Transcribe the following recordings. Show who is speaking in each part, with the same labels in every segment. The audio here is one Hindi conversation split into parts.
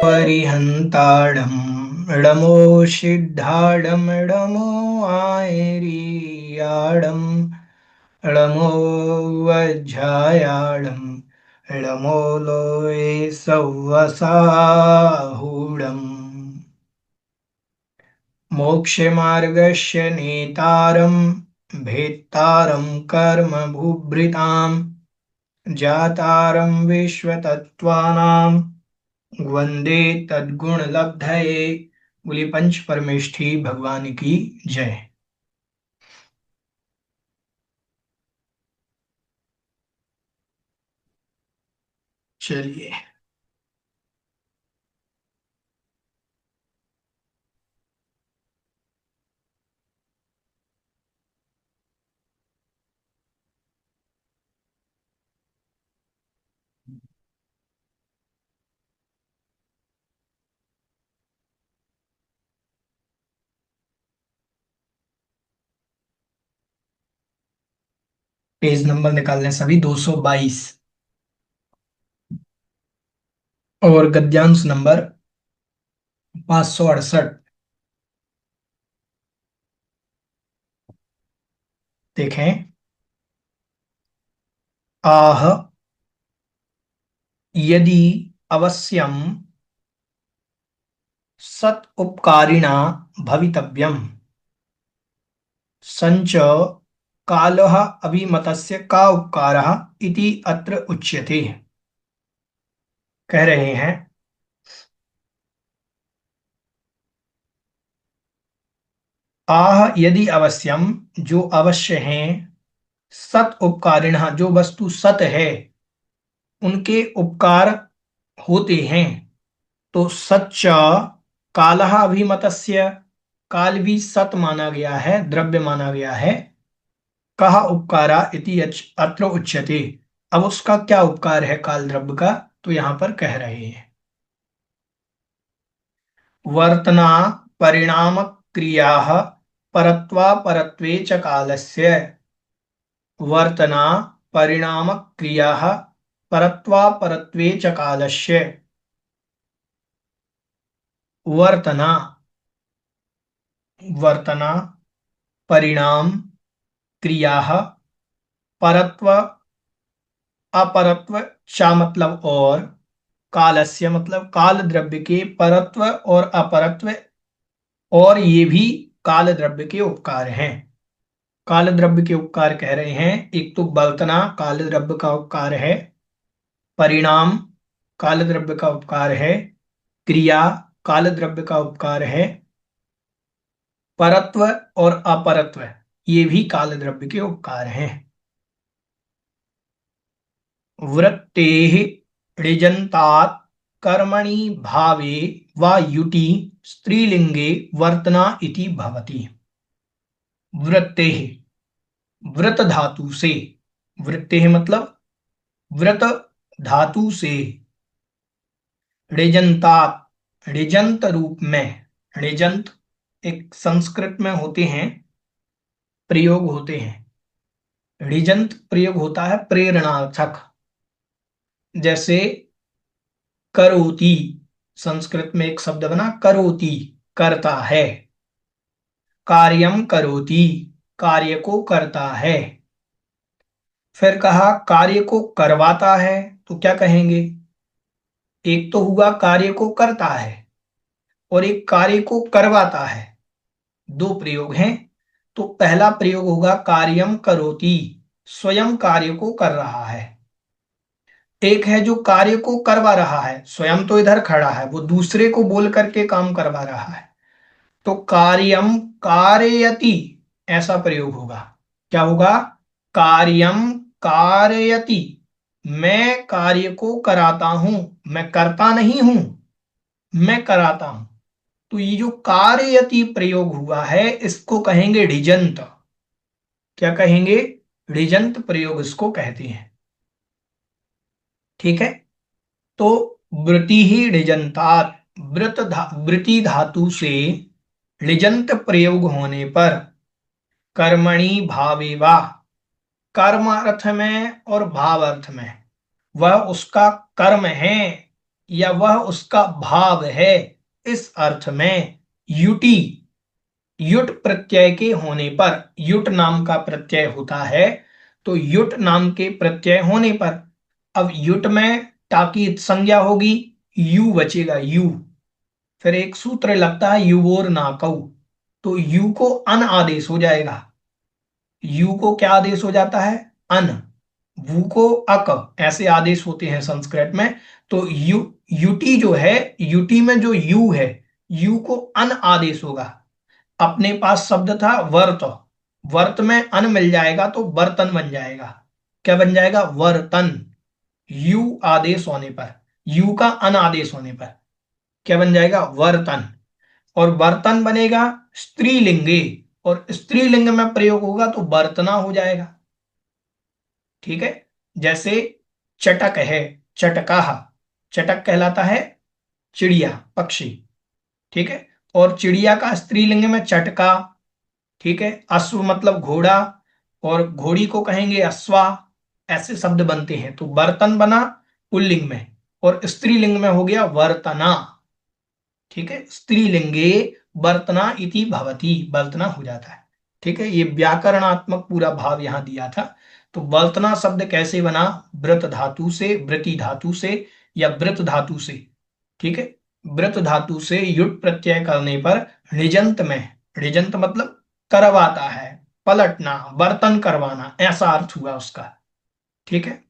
Speaker 1: परिहन्ताडं ळमोषिड्ढाडं ळमो आयरीयाडं ळमो वज्झायाडं ळमो लोये सव्वसाहूडम् मोक्षमार्गस्य नेतारं भेत्तारं कर्मभूभृतां जातारं विश्वतत्त्वानां वंदे तद्गुण लब्धये। बोली पंच परमेष्ठी भगवान की जय। चलिए, पेज नंबर निकाल लें सभी 222 और गद्यांश नंबर 568। देखें, आह यदि अवश्यम सत उपकारिणा भवितव्यम संच कालः अभिमतस्य का उपकारः इति अत्र उच्यते। कह रहे हैं, आह यदि अवश्यम जो अवश्य हैं, सत उपकारिण जो वस्तु सत है उनके उपकार होते हैं, तो सच्च कालः अभिमतस्य काल भी सत माना गया है, द्रव्य माना गया है। कह उपकारा इति अत्र उच्यते। अब उसका क्या उपकार है काल द्रव्य का, तो यहां पर कह रहे हैं, वर्तना परिणाम क्रिया परत्वा परत्वे च कालस्य। वर्तना परिणाम क्रिया परत्वा परत्वे च कालस्य। वर्तना वर्तना परिणाम क्रिया परत्व अपरत्व चा मतलब और कालस्य मतलब काल द्रव्य के परत्व और अपरत्व, और ये भी काल द्रव्य के उपकार हैं। काल द्रव्य के उपकार कह रहे हैं, एक तो वर्तना काल द्रव्य का उपकार है, परिणाम काल द्रव्य का उपकार है, क्रिया काल द्रव्य का उपकार है, परत्व और अपरत्व ये भी काल द्रव्य के उपकार हैं। वृत्तेः ऋजन्तात् कर्मणि भावे वा युटि स्त्रीलिंगे वर्तना इति भवति। वृत्तेः व्रत धातु से, वृत्तेः मतलब व्रत धातु से, ऋजन्तात् ऋजंत रूप में, ऋजंत एक संस्कृत में होते हैं, प्रयोग होते हैं। ऋजंत प्रयोग होता है प्रेरणार्थक, जैसे करोति, संस्कृत में एक शब्द बना करोति, करता है। कार्यम करोति, कार्य को करता है। फिर कहा कार्य को करवाता है, तो क्या कहेंगे, एक तो हुआ कार्य को करता है और एक कार्य को करवाता है, दो प्रयोग हैं। तो पहला प्रयोग होगा कार्यम करोति, स्वयं कार्य को कर रहा है। एक है जो कार्य को करवा रहा है, स्वयं तो इधर खड़ा है, वो दूसरे को बोल करके काम करवा रहा है, तो कार्यम कारयति ऐसा प्रयोग होगा। क्या होगा, कार्यम कारयति, मैं कार्य को कराता हूं, मैं करता नहीं हूं, मैं कराता हूं। तो ये जो कार्ययति प्रयोग हुआ है इसको कहेंगे ऋजंत। क्या कहेंगे? ऋजंत प्रयोग इसको कहते हैं। ठीक है। तो वृति ही ऋजंतात्, वृति धातु से ऋजंत प्रयोग होने पर कर्मणि भावेवा, कर्म अर्थ में और भाव अर्थ में, वह उसका कर्म है या वह उसका भाव है, इस अर्थ में युति, युट प्रत्यय के होने पर, युट नाम का प्रत्यय होता है, तो युट नाम के प्रत्यय होने पर, अब युट में ताकीद संज्ञा होगी, यू बचेगा यू, फिर एक सूत्र लगता है युवोर नाकऊ, तो यू को अन आदेश हो जाएगा। यू को क्या आदेश हो जाता है? अन। वू को अक, ऐसे आदेश होते हैं संस्कृत में। तो यू, युटी जो है, युटी में जो यू है, यू को अन आदेश होगा। अपने पास शब्द था वर्त, वर्त में अन मिल जाएगा तो बर्तन बन जाएगा। क्या बन जाएगा? वर्तन। यू आदेश होने पर, यू का अन आदेश होने पर क्या बन जाएगा? वर्तन। और बर्तन बनेगा स्त्रीलिंगे, और स्त्रीलिंग में प्रयोग होगा तो बर्तना हो जाएगा। ठीक है। जैसे चटक है, चटका, चटक कहलाता है चिड़िया, पक्षी। ठीक है। और चिड़िया का स्त्रीलिंग में चटका। ठीक है। अश्व मतलब घोड़ा, और घोड़ी को कहेंगे अश्वा। ऐसे शब्द बनते हैं। तो बर्तन बना पुल्लिंग में, और स्त्रीलिंग में हो गया वर्तना। ठीक है। स्त्रीलिंगे बर्तना इति भवति, बर्तना हो जाता है। ठीक है। ये व्याकरणात्मक पूरा भाव यहां दिया था। तो बर्तना शब्द कैसे बना? व्रत धातु से, वृति धातु से, या व्रत धातु से। ठीक है। व्रत धातु से युट प्रत्यय करने पर ऋजंत में, ऋजंत मतलब करवाता है, पलटना, बर्तन करवाना, ऐसा अर्थ हुआ उसका। ठीक है।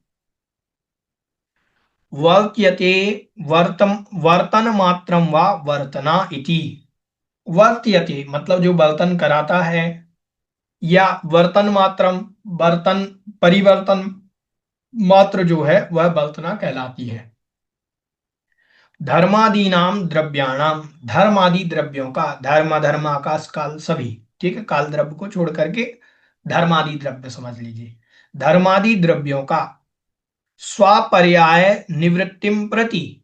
Speaker 1: वर्त्यते, वर्तम, वर्तन मात्रम वा वर्तना इति। वर्त्यते मतलब जो बर्तन कराता है, या वर्तन मात्रम, बर्तन परिवर्तन मात्र जो है वह वर्तना कहलाती है। धर्मादीनाम द्रव्याणाम, धर्म आदि द्रव्यों का, धर्म धर्म आकाश काल सभी, ठीक है, काल द्रव्य को छोड़ करके धर्मादि द्रव्य समझ लीजिए। धर्मादि द्रव्यों का स्वापर्याय निवृत्तिम प्रति,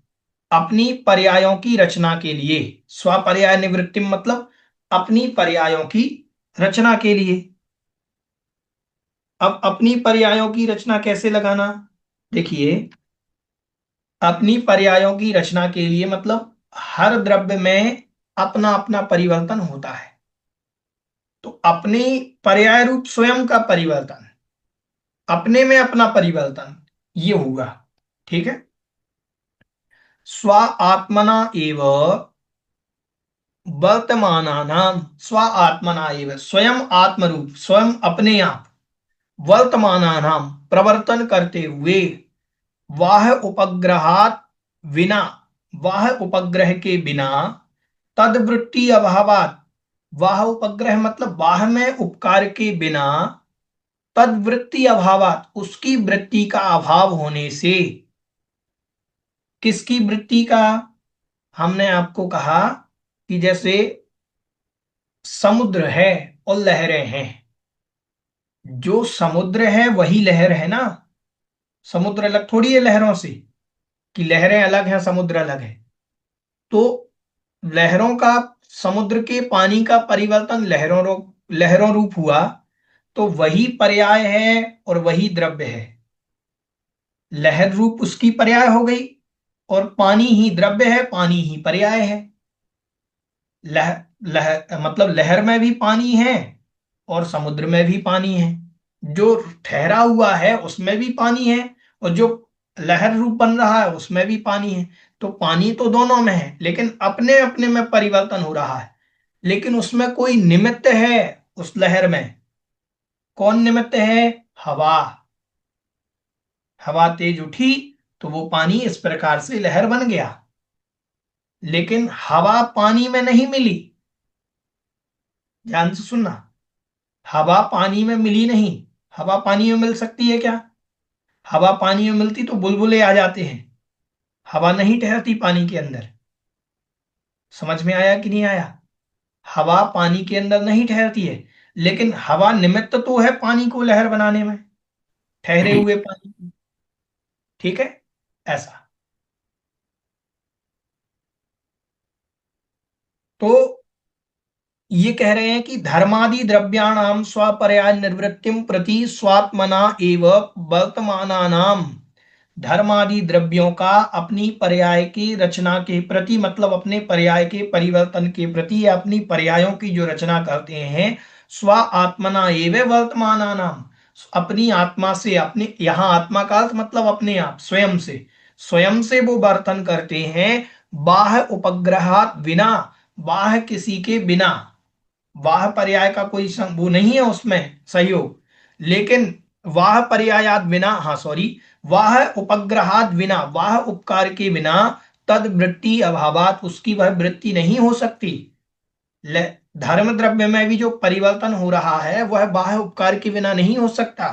Speaker 1: अपनी पर्यायों की रचना के लिए, स्वापर्याय निवृत्तिम मतलब अपनी पर्यायों की रचना के लिए। अब अपनी पर्यायों की रचना कैसे लगाना? देखिए, अपनी पर्यायों की रचना के लिए मतलब हर द्रव्य में अपना अपना परिवर्तन होता है, तो अपने पर्याय रूप स्वयं का परिवर्तन, अपने में अपना परिवर्तन, ये हुआ। ठीक है। स्व आत्मना एव वर्तमानानाम, स्व आत्मना एव स्वयं आत्मरूप, स्वयं अपने आप, वर्तमानानाम प्रवर्तन करते हुए, वाह उपग्रहात विना, वाह उपग्रह के बिना, तदवृत्ति अभावात, वाह उपग्रह मतलब वाह में उपकार के बिना, तदवृत्ति अभावात उसकी वृत्ति का अभाव होने से। किसकी वृत्ति का? हमने आपको कहा कि जैसे समुद्र है और लहरें हैं, जो समुद्र है वही लहर है ना। समुद्र अलग थोड़ी है लहरों से, कि लहरें अलग हैं समुद्र अलग है। तो लहरों का, समुद्र के पानी का परिवर्तन लहरों रूप हुआ, तो वही पर्याय है और वही द्रव्य है। लहर रूप उसकी पर्याय हो गई, और पानी ही द्रव्य है, पानी ही पर्याय है। मतलब लहर में भी पानी है और समुद्र में भी पानी है, जो ठहरा हुआ है उसमें भी पानी है, और जो लहर रूप बन रहा है उसमें भी पानी है। तो पानी तो दोनों में है, लेकिन अपने अपने में परिवर्तन हो रहा है। लेकिन उसमें कोई निमित्त है, उस लहर में कौन निमित्त है? हवा। हवा तेज उठी तो वो पानी इस प्रकार से लहर बन गया। लेकिन हवा पानी में नहीं मिली, ध्यान से सुनना। हवा पानी में मिली नहीं। हवा पानी में मिल सकती है क्या? हवा पानी में मिलती तो बुलबुले आ जाते हैं। हवा नहीं ठहरती पानी के अंदर। समझ में आया कि नहीं आया? हवा पानी के अंदर नहीं ठहरती है, लेकिन हवा निमित्त तो है पानी को लहर बनाने में, ठहरे हुए पानी को। ठीक है, ऐसा। तो ये कह रहे हैं कि धर्मादि द्रव्याणाम स्वपर्याय निवृत्तिम प्रति स्वात्मना एव वर्तमानानाम। धर्मादि द्रव्यों का अपनी पर्याय की रचना के प्रति, मतलब अपने पर्याय के परिवर्तन के प्रति, या अपनी पर्यायों की जो रचना करते हैं, स्व आत्मना एव वर्तमानानाम, अपनी आत्मा से, अपने, यहां आत्मा का अर्थ मतलब अपने आप, स्वयं से, स्वयं से वो वर्तन करते हैं, बाह्य उपग्रहात बिना, बाह्य किसी के बिना। वाह पर्याय का कोई वो नहीं है उसमें सहयोग, लेकिन वाह पर्यायात बिना, हाँ सॉरी, वाह उपग्रहात बिना, वाह उपकार के बिना, तद वृत्ति अभावात, उसकी वह वृत्ति नहीं हो सकती। धर्म द्रव्य में भी जो परिवर्तन हो रहा है वह बाह्य उपकार के बिना नहीं हो सकता।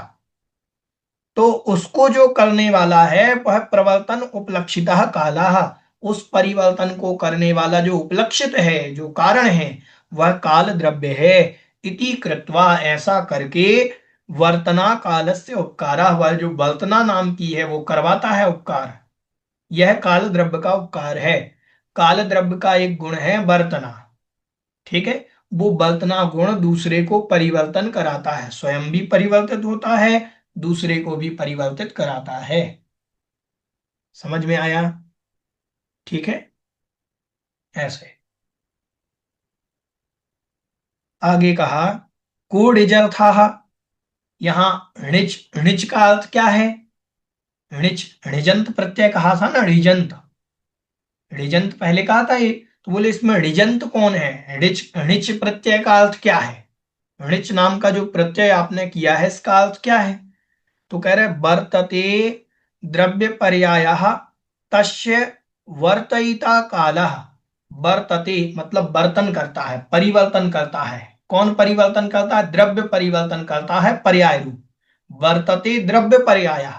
Speaker 1: तो उसको जो करने वाला है वह प्रवर्तन उपलक्षितः कालः, उस परिवर्तन को करने वाला जो उपलक्षित है, जो कारण है, वह काल द्रव्य है। इति कृत्वा, ऐसा करके, वर्तना कालस्य उपकारा, वह जो वर्तना नाम की है वो करवाता है उपकार। यह काल द्रव्य का उपकार है। काल द्रव्य का एक गुण है वर्तना। ठीक है, वो वर्तना गुण दूसरे को परिवर्तन कराता है, स्वयं भी परिवर्तित होता है, दूसरे को भी परिवर्तित कराता है। समझ में आया? ठीक है, ऐसे। आगे कहा, कोडिजर्थाः। यहां णिच, णिच का अर्थ क्या है? णिच, णिजंत प्रत्यय कहा था ना, णिजंत, णिजंत पहले कहा था ये। तो बोले इसमें णिजंत कौन है? णिच, णिच प्रत्यय का अर्थ क्या है? णिच नाम का जो प्रत्यय आपने किया है, इसका अर्थ क्या है? तो कह रहे वर्तते द्रव्य पर्याय तस्य वर्तयिता कालः। वर्तते मतलब वर्तन करता है, परिवर्तन करता है। कौन परिवर्तन करता है? द्रव्य परिवर्तन करता है पर्याय रूप। वर्तते द्रव्य पर्याय,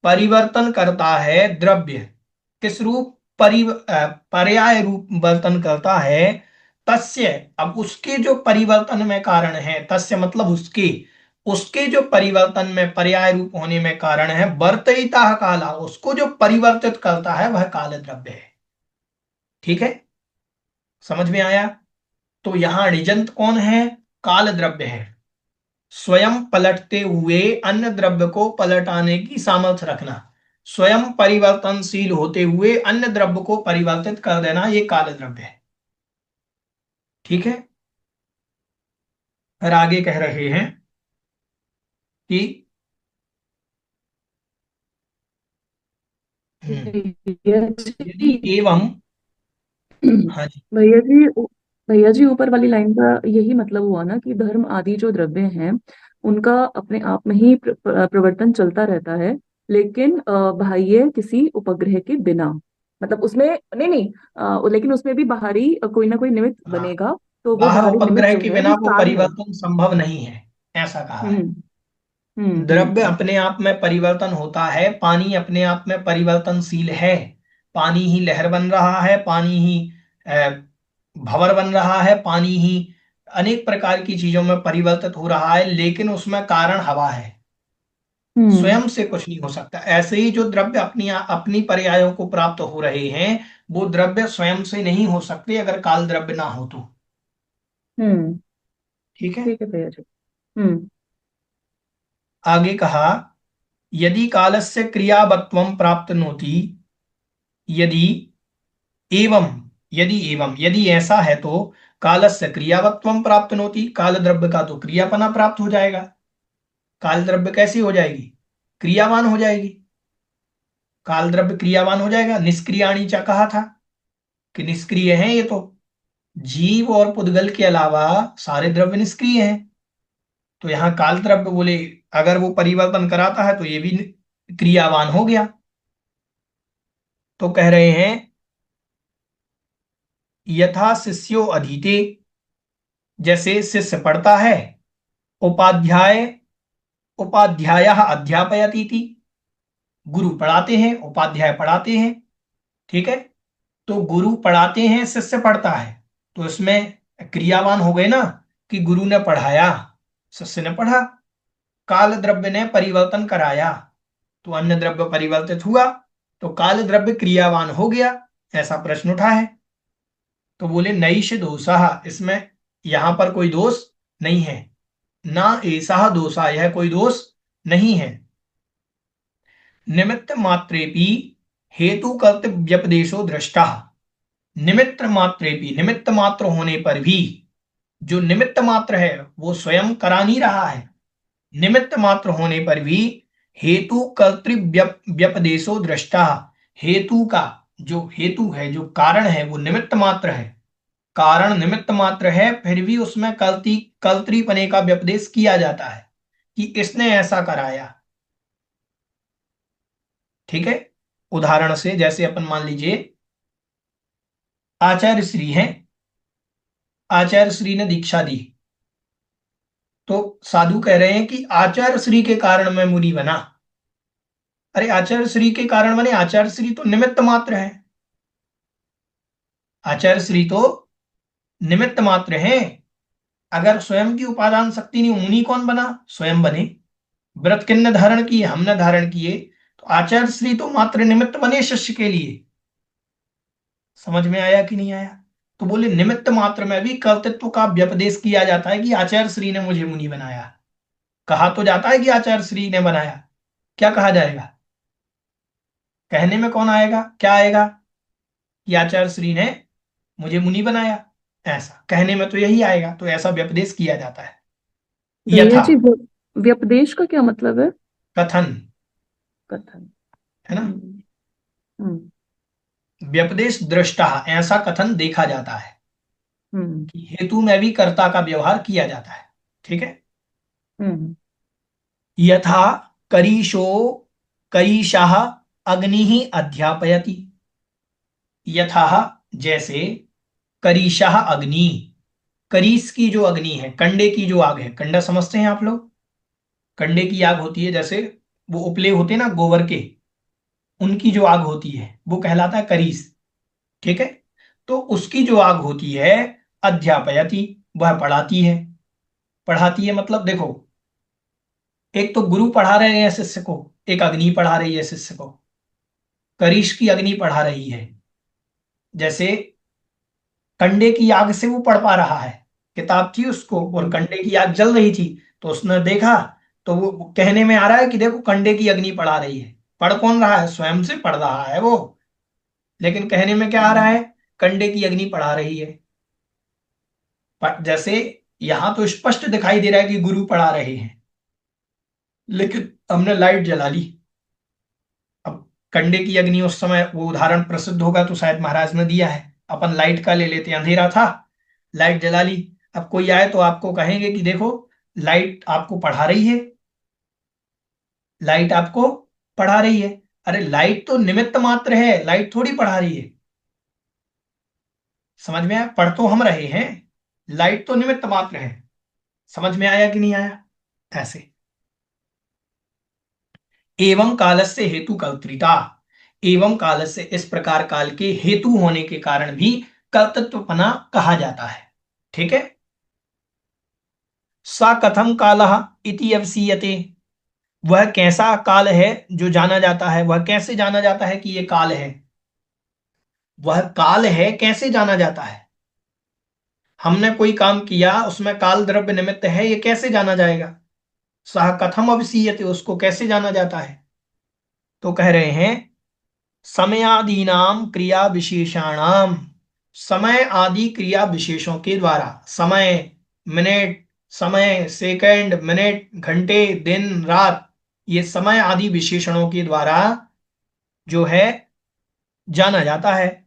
Speaker 1: परिवर्तन करता है द्रव्य। किस रूप? पर्याय रूप वर्तन करता है। तस्य, अब उसके जो परिवर्तन में कारण है, तस्य मतलब उसके, उसके जो परिवर्तन में, पर्याय रूप होने में कारण है, वर्तयिता काला, उसको जो परिवर्तित करता है वह काल द्रव्य है। ठीक है, समझ में आया? तो यहां निजंत कौन है? काल द्रव्य है। स्वयं पलटते हुए अन्य द्रव्य को पलटाने की सामर्थ्य रखना, स्वयं परिवर्तनशील होते हुए अन्य द्रव्य को परिवर्तित कर देना, ये काल द्रव्य है। ठीक है, फिर आगे कह रहे हैं कि
Speaker 2: भैया
Speaker 1: यदि
Speaker 2: जी।
Speaker 1: एवं, हाँ जी,
Speaker 2: भैया जी, भैया जी, ऊपर वाली लाइन का यही मतलब हुआ ना कि धर्म आदि जो द्रव्य हैं उनका अपने आप में ही प्रवर्तन चलता रहता है, लेकिन बाह्य किसी उपग्रह के बिना, मतलब उसमें नहीं नहीं, लेकिन उसमें भी बाहरी कोई ना कोई निमित्त
Speaker 1: हाँ,
Speaker 2: बनेगा। तो वो
Speaker 1: बाह्य
Speaker 2: बाहरी निमित्त
Speaker 1: उपग्रह
Speaker 2: जो
Speaker 1: के
Speaker 2: है
Speaker 1: बिना
Speaker 2: वो
Speaker 1: वो
Speaker 2: काल है।
Speaker 1: परिवर्तन संभव नहीं है, ऐसा कहा है।
Speaker 2: हम्म
Speaker 1: द्रव्य
Speaker 2: हम्म।
Speaker 1: अपने आप में परिवर्तन होता है, पानी अपने आप में परिवर्तनशील है। पानी ही लहर बन रहा है, पानी ही भंवर बन रहा है, पानी ही अनेक प्रकार की चीजों में परिवर्तित हो रहा है, लेकिन उसमें कारण हवा है।
Speaker 2: हम्म
Speaker 1: स्वयं से कुछ नहीं हो सकता। ऐसे ही जो द्रव्य अपनी अपनी पर्यायों को प्राप्त हो रहे हैं, वो द्रव्य स्वयं से नहीं हो सकते अगर काल द्रव्य ना हो तो।
Speaker 2: हम्म।
Speaker 1: ठीक है,
Speaker 2: ठीक है भैया जी। हम्म
Speaker 1: आगे कहा, यदि कालस्य क्रियावत्वं प्राप्तनोति, यदि एवं, यदि ऐसा है तो कालस्य क्रियावत्वं प्राप्तनोति, काल द्रव्य का तो क्रियापना प्राप्त हो जाएगा। काल द्रव्य कैसी हो जाएगी? क्रियावान हो जाएगी। काल द्रव्य क्रियावान हो जाएगा। निष्क्रियाणी चा कहा था कि निष्क्रिय है ये तो, जीव और पुद्गल के अलावा सारे द्रव्य निष्क्रिय हैं। तो यहाँ काल द्रव्य बोले, अगर वो परिवर्तन कराता है तो ये भी क्रियावान हो गया। तो कह रहे हैं, यथा शिष्यो अधीते, जैसे शिष्य पढ़ता है, उपाध्याय, उपाध्याय अध्यापयती थी, गुरु पढ़ाते हैं, उपाध्याय पढ़ाते हैं। ठीक है, तो गुरु पढ़ाते हैं, शिष्य पढ़ता है, तो इसमें क्रियावान हो गए ना, कि गुरु ने पढ़ाया, शिष्य ने पढ़ा। काल द्रव्य ने परिवर्तन कराया, तो अन्य द्रव्य परिवर्तित हुआ, तो काल द्रव्य क्रियावान हो गया। ऐसा प्रश्न उठा है। तो बोले नैष दोषः, इसमें यहां पर कोई दोष नहीं है, ना ऐसा दोषा, यह कोई दोष नहीं है। निमित्त मात्रेपि हेतु कर्तव्य व्यपदेशो दृष्टा, निमित्त मात्रेपि, निमित्त मात्र होने पर भी, जो निमित्त मात्र है वो स्वयं करा नहीं रहा है, निमित्त मात्र होने पर भी हेतु कर्तृ व्यपदेशो दृष्टा, हेतु का जो हेतु है, जो कारण है, वो निमित्त मात्र है, कारण निमित्त मात्र है, फिर भी उसमें कर्तृपने का व्यपदेश किया जाता है कि इसने ऐसा कराया। ठीक है, उदाहरण से जैसे अपन मान लीजिए आचार्य श्री हैं, आचार्य श्री ने दीक्षा दी, तो साधु कह रहे हैं कि आचार्य श्री के कारण मैं मुनि बना। अरे आचार्य श्री के कारण बने, आचार्य श्री तो निमित्त मात्र है, आचार्य श्री तो निमित्त मात्र है। अगर स्वयं की उपादान शक्ति नहीं, मुनि कौन बना, स्वयं बने। व्रत किन्ने धारण किए, हमने धारण किए, तो आचार्य श्री तो मात्र निमित्त बने शिष्य के लिए। समझ में आया कि नहीं आया? तो बोले निमित्त मात्र में भी कर्तृत्व का व्यपदेश किया जाता है कि आचार्य श्री ने मुझे मुनि बनाया। कहा तो जाता है कि आचार्य श्री ने बनाया, क्या कहा जाएगा? कहने में कौन आएगा, क्या आएगा? कि आचार्य श्री ने मुझे मुनि बनाया, ऐसा कहने में तो यही आएगा। तो ऐसा व्यपदेश किया जाता है।
Speaker 2: भैया
Speaker 1: यथा,
Speaker 2: जी, व्यपदेश का क्या मतलब है?
Speaker 1: कथन,
Speaker 2: कथन।
Speaker 1: है ना।
Speaker 2: हम्म। हम्म।
Speaker 1: व्यपदेश दृष्टा, ऐसा कथन देखा जाता है
Speaker 2: हम्म।
Speaker 1: कि हेतु में भी कर्ता का व्यवहार किया जाता है। ठीक है।
Speaker 2: हम्म।
Speaker 1: यथा करीशो करीशाह अग्नि अध्यापयति, यथा जैसे, करीशाह अग्नि, करीस की जो अग्नि है, कंडे की जो आग है, कंडा समझते हैं आप लोग, कंडे की आग होती है, जैसे वो उपले होते हैं ना गोबर के, उनकी जो आग होती है वो कहलाता है करीस। ठीक है, तो उसकी जो आग होती है, अध्यापयति, वह पढ़ाती है। पढ़ाती है मतलब देखो, एक तो गुरु पढ़ा रहे हैं शिष्य को, एक अग्नि पढ़ा रही है शिष्य को। करीश की अग्नि पढ़ा रही है, जैसे कंडे की आग से वो पढ़ पा रहा है, किताब थी उसको और
Speaker 2: हम्म।
Speaker 1: कंडे की आग जल रही थी, तो उसने देखा, तो वो कहने में आ रहा है कि देखो कंडे की अग्नि पढ़ा रही है। पढ़ कौन रहा है, स्वयं से पढ़ रहा है वो, लेकिन कहने में क्या आ रहा है, कंडे की अग्नि पढ़ा रही है। जैसे यहां तो स्पष्ट दिखाई दे रहा है कि गुरु पढ़ा रहे हैं, लेकिन हमने लाइट जला ली। अब कंडे की अग्नि उस समय वो उदाहरण प्रसिद्ध होगा तो शायद महाराज ने दिया है, अपन लाइट का ले लेते हैं, अंधेरा था, लाइट जला ली। अब कोई आए तो आपको कहेंगे कि देखो लाइट आपको पढ़ा रही है, लाइट आपको पढ़ा रही है। अरे लाइट तो निमित्त मात्र है, लाइट थोड़ी पढ़ा रही है। समझ में आया? पढ़ तो हम रहे हैं, लाइट तो निमित्त मात्र है। समझ में आया कि नहीं आया? ऐसे। एवं कालस्य हेतु कर्तृता, एवं कालस्य, इस प्रकार काल के हेतु होने के कारण भी कर्तृत्वपना कहा जाता है। ठीक है। सा कथम कालः इति अवसीयते, वह कैसा काल है जो जाना जाता है, वह कैसे जाना जाता है कि यह काल है, वह काल है कैसे जाना जाता है? हमने कोई काम किया, उसमें काल द्रव्य निमित्त है, ये कैसे जाना जाएगा? सह कथम अवसीयते, उसको कैसे जाना जाता है? तो कह रहे हैं समयादीनाम क्रिया विशेषाणाम, समय आदि क्रिया विशेषों के द्वारा, समय, मिनट, समय, सेकंड, मिनट, घंटे, दिन, रात, ये समय आदि विशेषणों के द्वारा जो है जाना जाता है।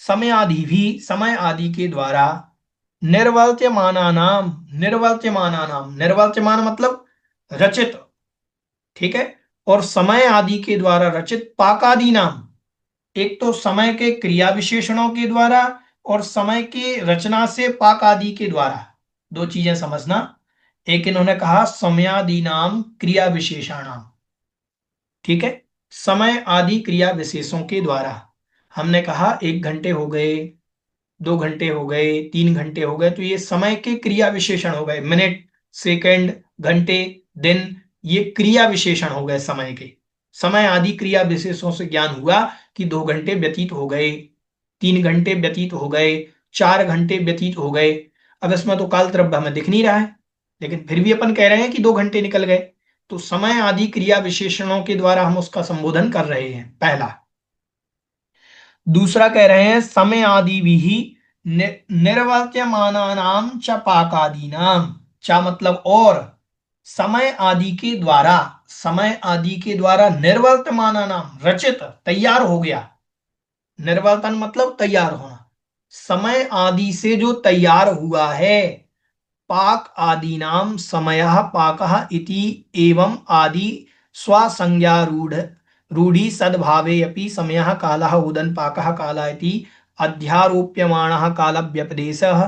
Speaker 1: समय आदि भी, समय आदि के द्वारा, निर्वर्त्यमानानाम, निर्वर्त्यमानानाम, निर्वर्त्यमान मतलब रचित। ठीक है। और समय आदि के द्वारा रचित पाकादि नाम, एक तो समय के क्रिया विशेषणों के द्वारा और समय की रचना से पाक आदि के द्वारा, दो चीजें समझना। एक इन्होंने कहा समयादि नाम क्रिया विशेषणाम। ठीक है। समय आदि क्रिया विशेषों के द्वारा। हमने कहा 1 घंटे हो गए, 2 घंटे हो गए, 3 घंटे हो गए, तो ये समय के क्रिया विशेषण हो गए। मिनट, सेकंड, घंटे, दिन, ये क्रिया विशेषण हो गए समय के। समय आदि क्रिया विशेषों से ज्ञान हुआ कि 2 घंटे व्यतीत हो गए, 3 घंटे व्यतीत हो गए, 4 घंटे व्यतीत हो गए। अब इसमें तो काल द्रव्य हमें दिख नहीं रहा है, लेकिन फिर भी अपन कह रहे हैं कि 2 घंटे निकल गए। तो समय आदि क्रिया विशेषणों के द्वारा हम उसका संबोधन कर रहे हैं, पहला। दूसरा कह रहे हैं समय आदि भी निर्वर्त्यमानानाम च पाकादीनाम। चा मतलब और, समय आदि के द्वारा, समय आदि के द्वारा निर्वर्तमानानाम रचित, तैयार हो गया। निर्वर्तन मतलब तैयार होना, समय आदि से जो तैयार हुआ है। पाक आदि नाम समयः पाकः इति एवं आदि स्वसंज्ञारूढ़ रूढ़ि सद्भावे अपि समयः कालः उदन पाकः कालः इति अध्यारोप्यमाणः काल व्यपदेशः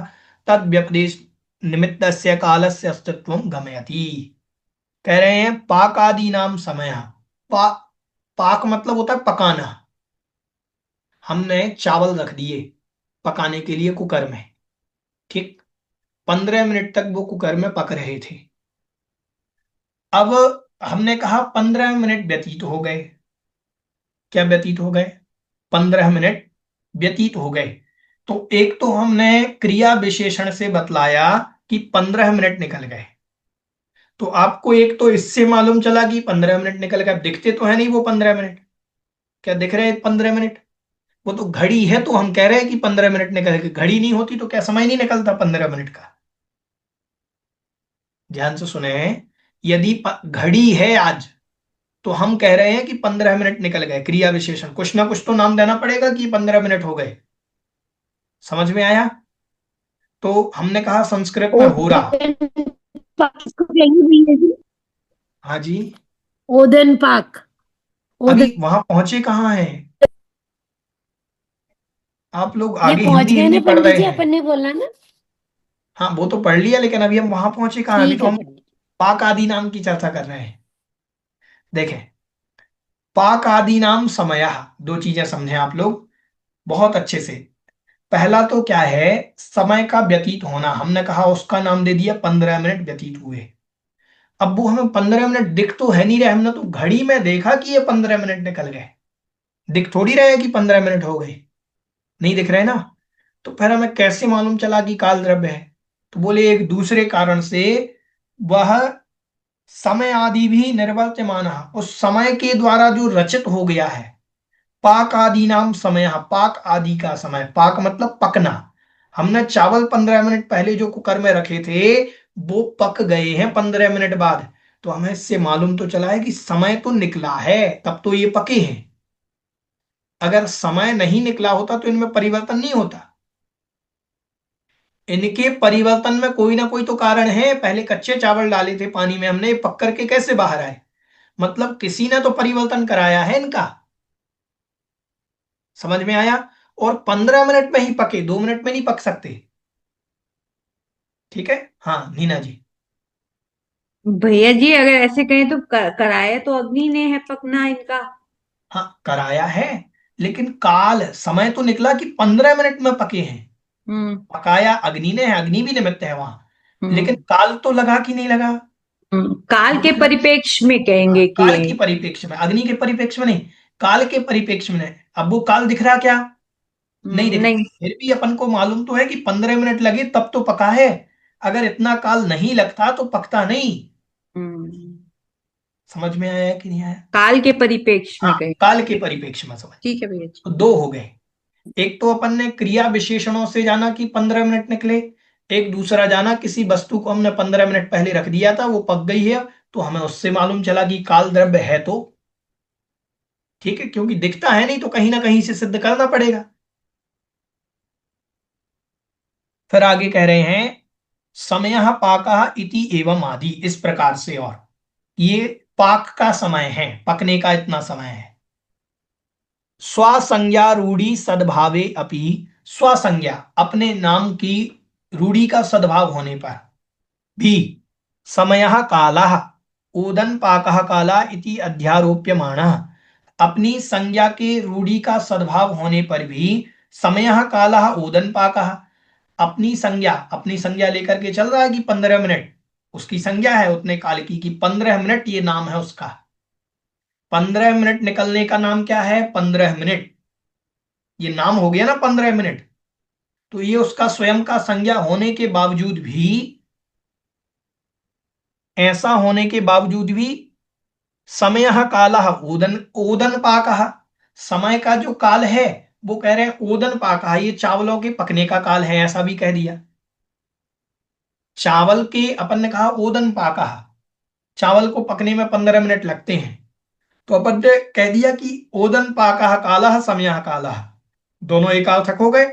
Speaker 1: तद्व्यपदेश निमित्तस्य कालस्य अस्तित्वं गमयति। कह रहे हैं पाक आदि नाम समय। पा, पाक मतलब होता है पकाना। हमने चावल रख दिए पकाने के लिए कुकर में, ठीक, 15 मिनट तक वो कुकर में पक रहे थे। अब हमने कहा 15 मिनट व्यतीत हो गए। क्या व्यतीत हो गए? 15 मिनट व्यतीत हो गए। तो एक तो हमने क्रिया विशेषण से बतलाया कि 15 मिनट निकल गए। तो आपको एक तो इससे मालूम चला कि 15 मिनट निकल गए। अब दिखते तो है नहीं वो 15 मिनट। क्या दिख रहे हैं 15 मिनट? वो तो घड़ी है तो हम कह रहे हैं कि 15 मिनट निकल गए। घड़ी नहीं होती तो क्या समय नहीं निकलता 15 मिनट का? ध्यान से सुने। यदि घड़ी है आज, तो हम कह रहे हैं कि 15 मिनट निकल गए। क्रिया विशेषण कुछ ना कुछ तो नाम देना पड़ेगा कि 15 मिनट हो गए। समझ में आया? तो हमने कहा संस्कृत में हो रहा।
Speaker 3: ओदन पाक इसको कहेंगे भैया जी।
Speaker 1: हाँ जी।
Speaker 3: ओदन पाक।
Speaker 1: अभी
Speaker 3: ओदन।
Speaker 1: वहां पहुंचे कहाँ हैं? आप लोग
Speaker 3: ये
Speaker 1: आगे
Speaker 3: पहुंच
Speaker 1: हिंदी
Speaker 3: गए
Speaker 1: हिंदी
Speaker 3: ना
Speaker 1: पढ़
Speaker 3: पंडित
Speaker 1: रहे
Speaker 3: जी,
Speaker 1: हैं।
Speaker 3: अपन ने बोला ना।
Speaker 1: हाँ वो तो पढ़ लिया, लेकिन अभी हम वहां पहुंचे कहाँ? अभी
Speaker 3: ठीक
Speaker 1: तो
Speaker 3: है
Speaker 1: हम
Speaker 3: पंडित।
Speaker 1: पाक आदि नाम की चर्चा कर रहे हैं। देखें, पाक आदि नाम समय, दो चीजें समझें आप लोग बहुत अच्छे से। पहला तो क्या है? समय का व्यतीत होना। हमने कहा उसका नाम दे दिया 15 मिनट व्यतीत हुए। अब वो हमें 15 मिनट दिख तो है नहीं रहे। हमने तो घड़ी में देखा कि ये 15 मिनट निकल गए। दिख थोड़ी रहे कि 15 मिनट हो गए। नहीं दिख रहे ना। तो फिर हमें कैसे मालूम चला कि काल द्रव्य है? तो बोले एक दूसरे कारण से। वह समय आदि भी निर्वर्तमान, उस समय के द्वारा जो रचित हो गया है। पाक आदि नाम समय, पाक आदि का समय, पाक मतलब पकना। हमने चावल 15 मिनट पहले जो कुकर में रखे थे, वो पक गए हैं 15 मिनट बाद। तो हमें इससे मालूम तो चला है कि समय तो निकला है, तब तो ये पके हैं। अगर समय नहीं निकला होता तो इनमें परिवर्तन नहीं होता। इनके परिवर्तन में कोई ना कोई तो कारण है। पहले कच्चे चावल डाले थे पानी में हमने, ये पक करके कैसे बाहर आए? मतलब किसी ने तो परिवर्तन कराया है इनका। समझ में आया? और 15 मिनट में ही पके, 2 मिनट में नहीं पक सकते। ठीक है। हाँ नीना जी।
Speaker 4: भैया जी अगर ऐसे कहें तो कराया तो अग्नि ने है पकना इनका।
Speaker 1: हाँ कराया है, लेकिन काल समय तो निकला कि 15 मिनट में पके हैं।
Speaker 4: हम्म।
Speaker 1: पकाया अग्नि ने है, अग्नि भी निमित्त है वहां, लेकिन
Speaker 4: हम्म।
Speaker 1: काल तो लगा कि नहीं लगा?
Speaker 4: काल के
Speaker 1: बोलिए।
Speaker 4: परिपेक्ष में
Speaker 1: हाँ,
Speaker 4: कहेंगे कि
Speaker 1: काल के परिप्रेक्ष्य में, अग्नि के परिप्रेक्ष्य में नहीं, काल के परिप्रेक्ष्य में। अब वो काल दिख रहा क्या? नहीं दिख रहा।
Speaker 4: नहीं।
Speaker 1: फिर भी अपन को मालूम तो है कि 15 मिनट लगे तब तो पका है। अगर इतना काल नहीं लगता तो पकता नहीं।
Speaker 4: हम्म।
Speaker 1: समझ में आया कि नहीं आया?
Speaker 4: काल के परिपेक्ष में
Speaker 1: हाँ,
Speaker 4: कहें।
Speaker 1: काल के परिप्रेक्ष्य में समझ।
Speaker 4: ठीक है भैया जी।
Speaker 1: तो दो हो गए। एक तो अपन ने क्रिया विशेषणों से जाना कि 15 मिनट निकले। एक दूसरा जाना, किसी वस्तु को हमने 15 मिनट पहले रख दिया था, वो पक गई है, तो हमें उससे मालूम चला कि काल द्रव्य है। तो ठीक है, क्योंकि दिखता है नहीं तो कहीं ना कहीं से सिद्ध करना पड़ेगा। फिर आगे कह रहे हैं समय पाक इति एवं आदि, इस प्रकार से। और ये पाक का समय है, पकने का इतना समय है। स्वसंज्ञा रूढ़ी सद्भावे अपि, स्वसंज्ञा अपने नाम की रूढ़ी का सद्भाव होने पर भी, समय काल, ओदन पाक काला इति अध्यारोप्यमाण, अपनी संज्ञा के रूढ़ी का सद्भाव होने पर भी समयः कालः ओदनपाकः, अपनी संज्ञा लेकर के चल रहा है कि 15 मिनट, उसकी संज्ञा है उतने काल की कि 15 मिनट ये नाम है उसका। 15 मिनट निकलने का नाम क्या है? 15 मिनट, ये नाम हो गया ना 15 मिनट। तो ये उसका स्वयं का संज्ञा होने के बावजूद भी, ऐसा होने के बावजूद भी समय काल ओदन ओदन पाक, समय का जो काल है वो कह रहे हैं ओदन पाक, ये चावलों के पकने का काल है, ऐसा भी कह दिया। चावल के अपन ने कहा ओदन पाक, चावल को पकने में 15 मिनट लगते हैं, तो अपन ने कह दिया कि ओदन पाक काल समय काल, दोनों एक अर्थक हो गए।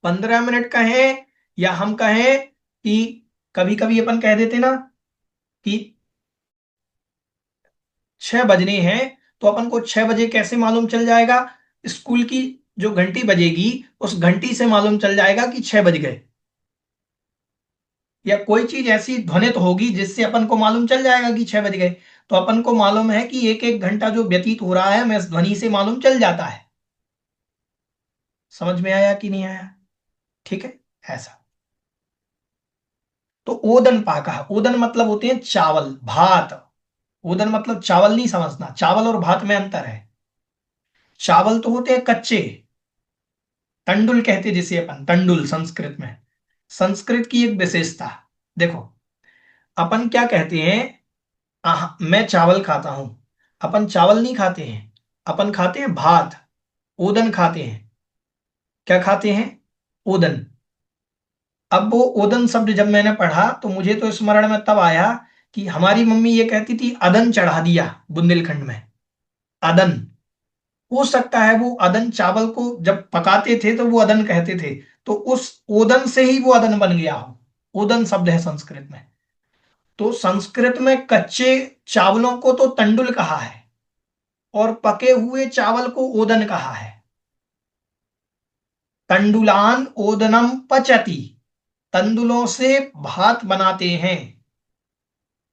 Speaker 1: 15 मिनट कहें या हम कहें कि कभी कभी अपन कह देते ना कि 6 बजने हैं, तो अपन को 6 बजे कैसे मालूम चल जाएगा? स्कूल की जो घंटी बजेगी उस घंटी से मालूम चल जाएगा कि 6 बज गए। या कोई चीज ऐसी ध्वनित होगी जिससे अपन को मालूम चल जाएगा कि 6 बज गए। तो अपन को मालूम है कि एक एक घंटा जो व्यतीत हो रहा है हमें इस ध्वनि से मालूम चल जाता है। समझ में आया कि नहीं आया? ठीक है, ऐसा। तो ओदन पाका, ओदन मतलब होते हैं चावल, भात। ओदन मतलब चावल नहीं समझना, चावल और भात में अंतर है। चावल तो होते हैं कच्चे, तंडुल कहते जिसे अपन, तंडुल संस्कृत में। संस्कृत की एक विशेषता देखो, अपन क्या कहते हैं, मैं चावल खाता हूं। अपन चावल नहीं खाते हैं, अपन खाते हैं भात, ओदन खाते हैं। क्या खाते हैं? ओदन। अब वो ओदन शब्द जब मैंने पढ़ा तो मुझे तो स्मरण में तब आया कि हमारी मम्मी ये कहती थी अदन चढ़ा दिया बुंदेलखंड में। अदन, हो सकता है वो अदन चावल को जब पकाते थे तो वो अदन कहते थे, तो उस ओदन से ही वो अदन बन गया हो। ओदन शब्द है संस्कृत में। तो संस्कृत में कच्चे चावलों को तो तंडुल कहा है और पके हुए चावल को ओदन कहा है। तंडुलान ओदनम पचती, तंडुलों से भात बनाते हैं।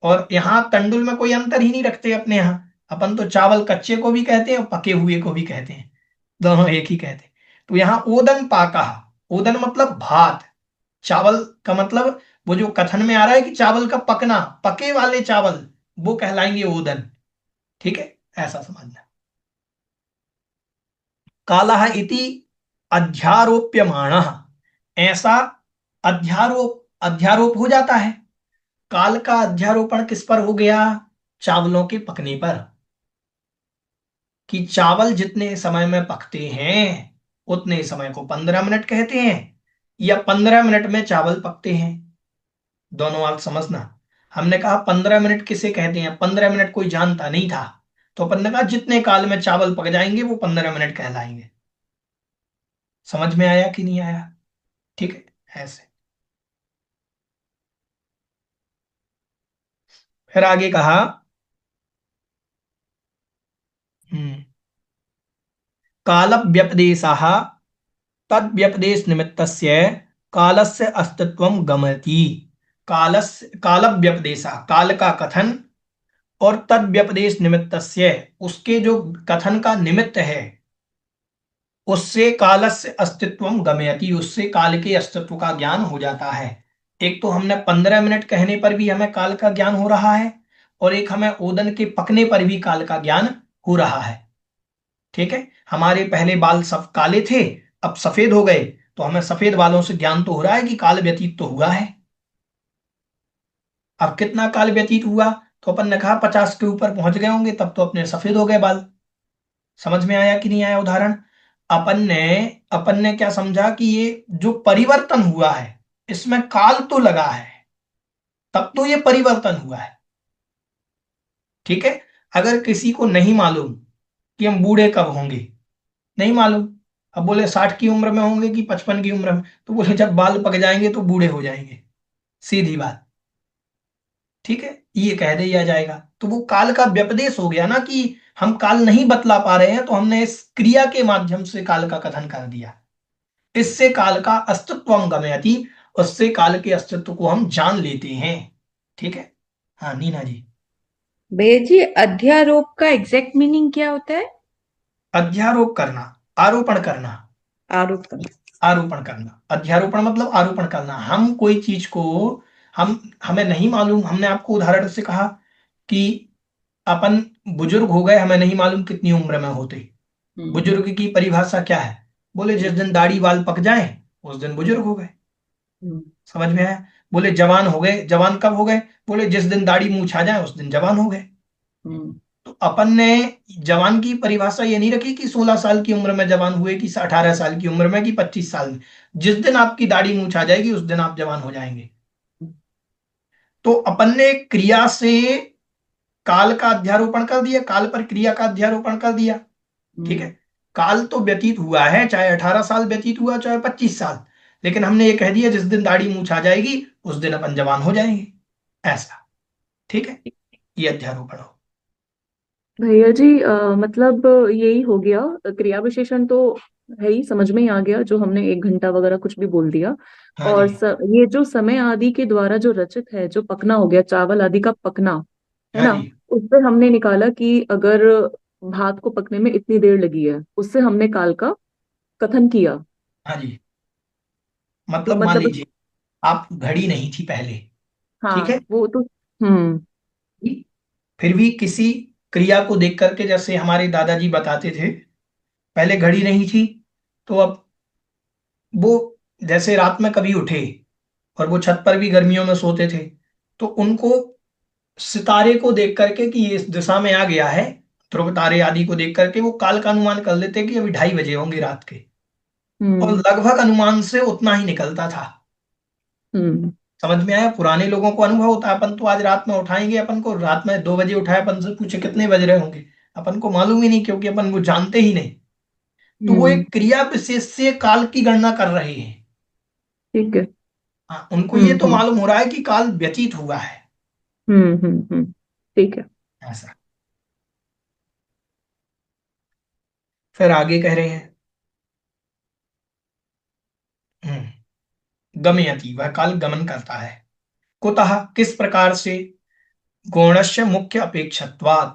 Speaker 1: और यहां तंडुल में कोई अंतर ही नहीं रखते अपने यहां, अपन तो चावल कच्चे को भी कहते हैं और पके हुए को भी कहते हैं, दोनों एक ही कहते हैं। तो यहां ओदन पाका, ओदन मतलब भात, चावल का मतलब वो जो कथन में आ रहा है कि चावल का पकना, पके वाले चावल वो कहलाएंगे ओदन। ठीक है, ऐसा समझना। कालः इति अध्यारोप्यमाणः, ऐसा अध्यारोप हो जाता है। काल का अध्यारोपण किस पर हो गया? चावलों के पकने पर। कि चावल जितने समय में पकते हैं उतने समय को 15 मिनट कहते हैं, या 15 मिनट में चावल पकते हैं। दोनों बात समझना। हमने कहा 15 मिनट किसे कहते हैं, 15 मिनट कोई जानता नहीं था, तो अपन ने कहा जितने काल में चावल पक जाएंगे वो 15 मिनट कहलाएंगे। समझ में आया कि नहीं आया? ठीक है, ऐसे। फिर आगे कहा, काल व्यपदेशः तद व्यपदेश निमित्तस्य कालस्य अस्तित्वं गमयति। कालस्य काल व्यपदेशः, काल का कथन, और तद व्यपदेश निमित्तस्य, उसके जो कथन का निमित्त है उससे कालस्य अस्तित्वं गमयति, उससे काल के अस्तित्व का ज्ञान हो जाता है। एक तो हमने 15 मिनट कहने पर भी हमें काल का ज्ञान हो रहा है, और एक हमें ओदन के पकने पर भी काल का ज्ञान हो रहा है। ठीक है, हमारे पहले बाल सब काले थे, अब सफेद हो गए, तो हमें सफेद बालों से ज्ञान तो हो रहा है कि काल व्यतीत तो हुआ है। अब कितना काल व्यतीत हुआ? तो अपन ने कहा 50 के ऊपर पहुंच गए होंगे, तब तो अपने सफेद हो गए बाल। समझ में आया कि नहीं आया उदाहरण? अपन ने अपन ने क्या समझा कि ये जो परिवर्तन हुआ है इसमें काल तो लगा है, तब तो ये परिवर्तन हुआ है। ठीक है, अगर किसी को नहीं मालूम कि हम बूढ़े कब होंगे, नहीं मालूम, अब बोले 60 की उम्र में होंगे कि 55 की उम्र में, तो बोले जब बाल पक जाएंगे तो बूढ़े हो जाएंगे, सीधी बात। ठीक है, ये कह दिया जाएगा, तो वो काल का व्यपदेश हो गया ना, कि हम काल नहीं बतला पा रहे हैं तो हमने इस क्रिया के माध्यम से काल का कथन कर दिया। इससे काल का अस्तित्व हम गमयति, उससे काल के अस्तित्व को हम जान लेते हैं। ठीक है, हाँ नीना जी।
Speaker 4: भैया जी अध्यारोप का एग्जैक्ट मीनिंग क्या होता है?
Speaker 1: अध्यारोप करना, आरोपण करना।
Speaker 4: आरोप करना।
Speaker 1: आरोपण करना, अध्यारोपण मतलब आरोपण करना। हम कोई चीज को, हमें नहीं मालूम, हमने आपको उदाहरण से कहा कि अपन बुजुर्ग हो गए, हमें नहीं मालूम कितनी उम्र में होते।
Speaker 4: हम्म।
Speaker 1: बुजुर्ग की परिभाषा क्या है? बोले जिस दिन दाढ़ी बाल पक जाए उस दिन बुजुर्ग हो गए।
Speaker 4: हम्म।
Speaker 1: समझ में आया? बोले जवान हो गए, जवान कब हो गए? बोले जिस दिन दाढ़ी मूछ आ जाए उस दिन जवान हो गए।
Speaker 4: हम्म।
Speaker 1: तो अपन ने जवान की परिभाषा ये नहीं रखी कि 16 साल की उम्र में जवान हुए, कि 18 साल की उम्र में, कि 25 साल में। जिस दिन आपकी दाढ़ी मूछ आ जाएगी उस दिन आप जवान हो जाएंगे। तो अपन ने क्रिया से काल का अध्यारोपण कर दिया, काल पर क्रिया का अध्यारोपण कर दिया। ठीक है।
Speaker 4: हम्म।
Speaker 1: काल तो व्यतीत हुआ है, चाहे 18 साल व्यतीत हुआ चाहे 25 साल, लेकिन हमने ये कह दिया जिस दिन दाढ़ी मूछ आ जाएगी उस दिन अपन जवान हो जाएंगे, ऐसा। ठीक है, ये अध्यारोपण हो।
Speaker 2: भैया जी मतलब यही हो गया। क्रिया विशेषण तो है ही, समझ में ही आ गया, जो हमने 1 घंटा वगैरह कुछ भी बोल दिया।
Speaker 1: हाँ जी।
Speaker 2: और ये जो समय आदि के द्वारा जो रचित है, जो पकना हो गया, चावल आदि का पकना, है
Speaker 1: हाँ
Speaker 2: ना।
Speaker 1: जी।
Speaker 2: उससे हमने निकाला कि अगर भात को पकने में इतनी देर लगी है, उससे हमने काल का कथन किया।
Speaker 1: हाँ जी।
Speaker 2: तो
Speaker 1: मतलब मान
Speaker 2: मतलब
Speaker 1: लीजिए आप, घड़ी नहीं थी पहले, ठीक
Speaker 2: हाँ
Speaker 1: है,
Speaker 2: वो तो। हम्म।
Speaker 1: फिर भी किसी क्रिया को देख करके, जैसे हमारे दादाजी बताते थे, पहले घड़ी नहीं थी, तो अब वो जैसे रात में कभी उठे और वो छत पर भी गर्मियों में सोते थे, तो उनको सितारे को देख करके कि ये इस दिशा में आ गया है, ध्रुव तारे आदि को देख करके वो काल का अनुमान कर लेते कि अभी 2:30 बजे होंगे रात के। और
Speaker 2: हम्म।
Speaker 1: लगभग अनुमान से उतना ही निकलता था।
Speaker 2: हम्म।
Speaker 1: समझ में आया? पुराने लोगों को अनुभव होता है, अपन तो आज रात में उठाएंगे, अपन को रात में 2 बजे उठाए, अपन से पूछे कितने बज रहे होंगे, अपन को मालूम ही नहीं, क्योंकि अपन वो जानते ही नहीं। तो वो
Speaker 2: हम्म।
Speaker 1: एक क्रिया विशेष से काल की गणना कर रहे हैं।
Speaker 2: ठीक है।
Speaker 1: हाँ, उनको ये तो
Speaker 2: हम्म।
Speaker 1: मालूम हो रहा है कि काल व्यतीत हुआ है,
Speaker 2: ठीक है।
Speaker 1: ऐसा। फिर आगे कह रहे हैं, गमयति, वह काल गमन करता है। कुतः, किस प्रकार से? गौणस्य मुख्य अपेक्षत्वात्,